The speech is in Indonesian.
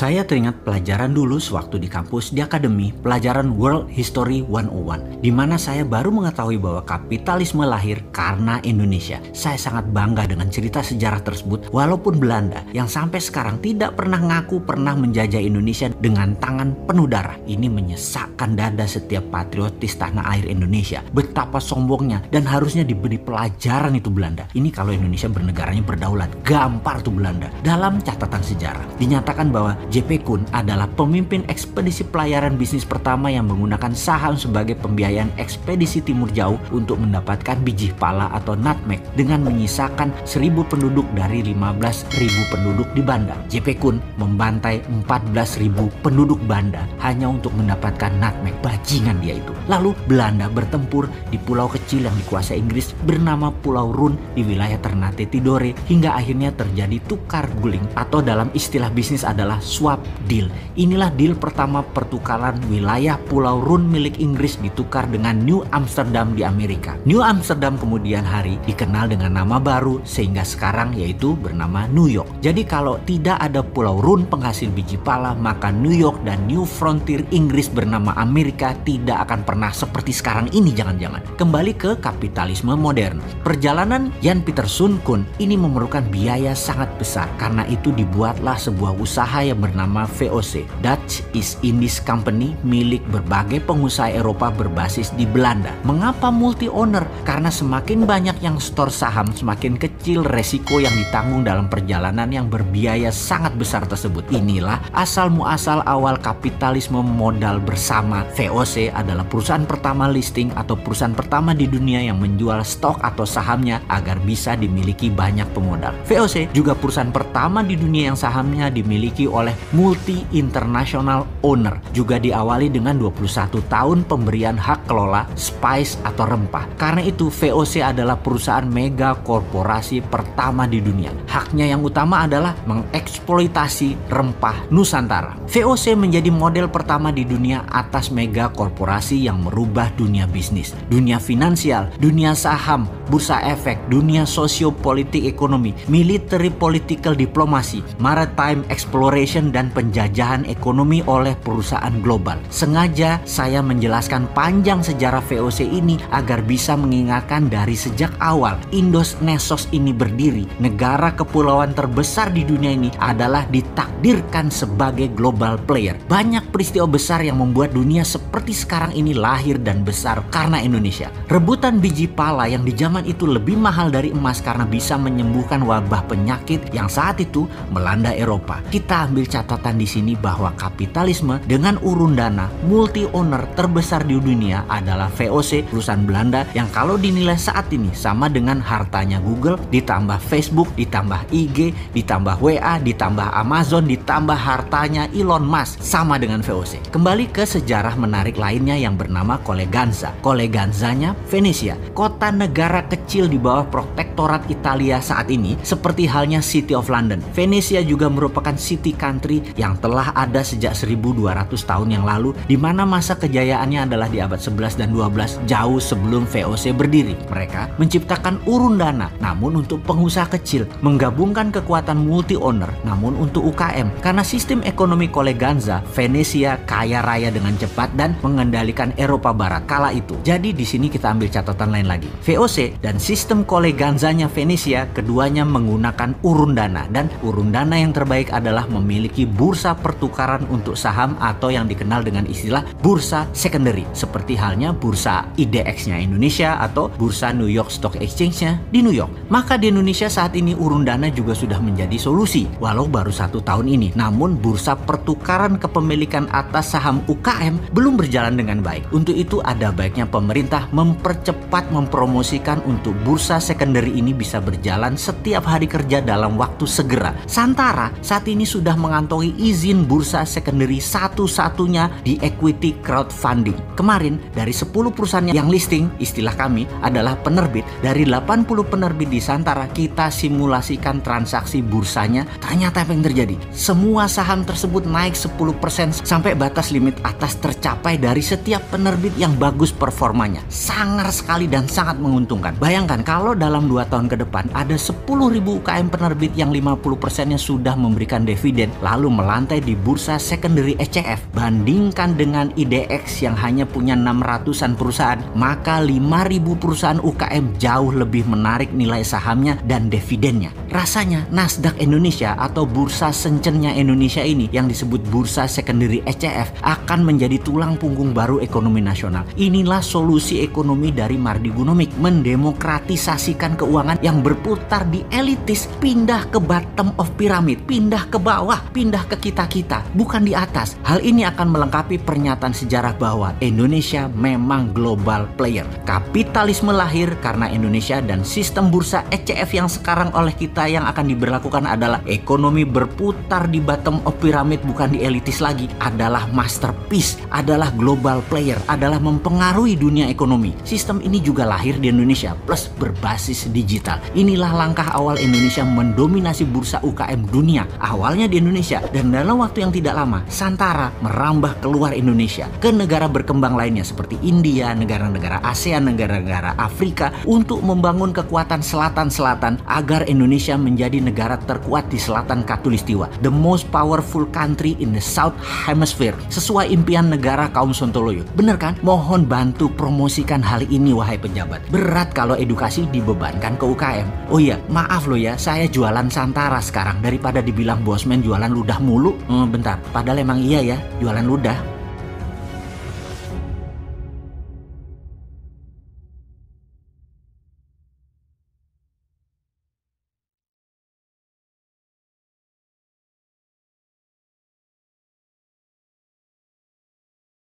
Saya teringat pelajaran dulu sewaktu di kampus di akademi, pelajaran World History 101, di mana saya baru mengetahui bahwa kapitalisme lahir karena Indonesia. Saya sangat bangga dengan cerita sejarah tersebut, walaupun Belanda yang sampai sekarang tidak pernah ngaku pernah menjajah Indonesia dengan tangan penuh darah. Ini menyesakkan dada setiap patriotis tanah air Indonesia. Betapa sombongnya dan harusnya diberi pelajaran itu Belanda. Ini kalau Indonesia bernegaranya berdaulat, gampar tuh Belanda. Dalam catatan sejarah, dinyatakan bahwa J.P. Kuhn adalah pemimpin ekspedisi pelayaran bisnis pertama yang menggunakan saham sebagai pembiayaan ekspedisi timur jauh untuk mendapatkan biji pala atau nutmeg dengan menyisakan 1.000 penduduk dari 15.000 penduduk di Banda. J.P. Kuhn membantai 14.000 penduduk Banda hanya untuk mendapatkan nutmeg. Bajingan dia itu. Lalu Belanda bertempur di pulau kecil yang dikuasai Inggris bernama Pulau Run di wilayah Ternate Tidore hingga akhirnya terjadi tukar guling atau dalam istilah bisnis adalah swap deal. Inilah deal pertama pertukaran wilayah Pulau Run milik Inggris ditukar dengan New Amsterdam di Amerika. New Amsterdam kemudian hari dikenal dengan nama baru sehingga sekarang yaitu bernama New York. Jadi kalau tidak ada Pulau Run penghasil biji pala, maka New York dan New Frontier Inggris bernama Amerika tidak akan pernah seperti sekarang ini jangan-jangan. Kembali ke kapitalisme modern. Perjalanan Jan Pieter Soen Koen ini memerlukan biaya sangat besar. Karena itu dibuatlah sebuah usaha yang bernama VOC, Dutch East Indies Company, milik berbagai pengusaha Eropa berbasis di Belanda. Mengapa multi owner? Karena semakin banyak yang store saham, semakin kecil resiko yang ditanggung dalam perjalanan yang berbiaya sangat besar tersebut. Inilah asal muasal awal kapitalisme modal bersama. VOC adalah perusahaan pertama listing atau perusahaan pertama di dunia yang menjual stok atau sahamnya agar bisa dimiliki banyak pemodal. VOC juga perusahaan pertama di dunia yang sahamnya dimiliki oleh multi international owner. Juga diawali dengan 21 tahun pemberian hak kelola spice atau rempah. Karena itu VOC adalah perusahaan mega korporasi pertama di dunia. Haknya yang utama adalah mengeksploitasi rempah Nusantara. VOC menjadi model pertama di dunia atas mega korporasi yang merubah dunia bisnis, dunia finansial, dunia saham, bursa efek, dunia sosiopolitik ekonomi, military political diplomasi, maritime exploration dan penjajahan ekonomi oleh perusahaan global. Sengaja saya menjelaskan panjang sejarah VOC ini agar bisa mengingatkan dari sejak awal Indonesia ini berdiri. Negara kepulauan terbesar di dunia ini adalah ditakdirkan sebagai global player. Banyak peristiwa besar yang membuat dunia seperti sekarang ini lahir dan besar karena Indonesia. Rebutan biji pala yang di zaman itu lebih mahal dari emas karena bisa menyembuhkan wabah penyakit yang saat itu melanda Eropa. Kita ambil catatan di sini bahwa kapitalisme dengan urun dana multi owner terbesar di dunia adalah VOC, perusahaan Belanda yang kalau dinilai saat ini sama dengan hartanya Google ditambah Facebook, ditambah IG, ditambah WA, ditambah Amazon, ditambah hartanya Elon Musk, sama dengan VOC. Kembali ke sejarah menarik lainnya yang bernama Coleganza. Coleganzanya Venesia, kota negara kecil di bawah protektorat Italia saat ini seperti halnya City of London. Venesia juga merupakan city country yang telah ada sejak 1200 tahun yang lalu, di mana masa kejayaannya adalah di abad 11 dan 12 jauh sebelum VOC berdiri. Mereka menciptakan urun dana namun untuk pengusaha kecil, menggabungkan kekuatan multi owner namun untuk UKM. Karena sistem ekonomi Coleganza, Venesia kaya raya dengan cepat dan mengendalikan Eropa Barat kala itu. Jadi di sini kita ambil catatan lain lagi. VOC dan sistem Coleganzanya Venesia keduanya menggunakan urun dana, dan urun dana yang terbaik adalah memiliki bursa pertukaran untuk saham atau yang dikenal dengan istilah bursa secondary, seperti halnya bursa IDX-nya Indonesia atau bursa New York Stock Exchange-nya di New York. Maka di Indonesia saat ini urun dana juga sudah menjadi solusi walau baru 1 tahun ini. Namun bursa pertukaran kepemilikan atas saham UKM belum berjalan dengan baik. Untuk itu ada baiknya pemerintah mempercepat mempromosikan untuk bursa secondary ini bisa berjalan setiap hari kerja dalam waktu segera. Santara saat ini sudah mengantongi izin bursa secondary satu-satunya di equity crowdfunding. Kemarin dari 10 perusahaan yang listing, istilah kami adalah penerbit, dari 80 penerbit di Santara kita simulasi menyaksikan transaksi bursanya, ternyata apa yang terjadi? Semua saham tersebut naik 10% sampai batas limit atas tercapai dari setiap penerbit yang bagus performanya. Sangar sekali dan sangat menguntungkan. Bayangkan kalau dalam 2 tahun ke depan ada 10.000 UKM penerbit yang 50%-nya sudah memberikan dividen lalu melantai di bursa secondary ECF. Bandingkan dengan IDX yang hanya punya 600-an perusahaan, maka 5.000 perusahaan UKM jauh lebih menarik nilai sahamnya dan dividennya. Rasanya Nasdaq Indonesia atau bursa sencennya Indonesia ini yang disebut bursa secondary ECF akan menjadi tulang punggung baru ekonomi nasional. Inilah solusi ekonomi dari Mardi Gunomik, mendemokratisasikan keuangan yang berputar di elitis, pindah ke bottom of pyramid, pindah ke bawah, pindah ke kita-kita, bukan di atas. Hal ini akan melengkapi pernyataan sejarah bahwa Indonesia memang global player. Kapitalisme lahir karena Indonesia dan sistem bursa ECF yang sekarang oleh kita yang akan diberlakukan adalah ekonomi berputar di bottom of pyramid, bukan di elitis lagi, adalah masterpiece, adalah global player, adalah mempengaruhi dunia ekonomi. Sistem ini juga lahir di Indonesia plus berbasis digital. Inilah langkah awal Indonesia mendominasi bursa UKM dunia, awalnya di Indonesia, dan dalam waktu yang tidak lama Santara merambah keluar Indonesia ke negara berkembang lainnya seperti India, negara-negara ASEAN, negara-negara Afrika, untuk membangun kekuatan selatan-selatan agar Indonesia menjadi negara terkuat di selatan Katulistiwa, the most powerful country in the South Hemisphere, sesuai impian negara kaum Sontoloyo. Bener kan? Mohon bantu promosikan hal ini wahai pejabat. Berat kalau edukasi dibebankan ke UKM. Oh iya, maaf loh ya, saya jualan Santara sekarang daripada dibilang bosman jualan ludah mulu. Bentar, padahal emang iya ya, jualan ludah.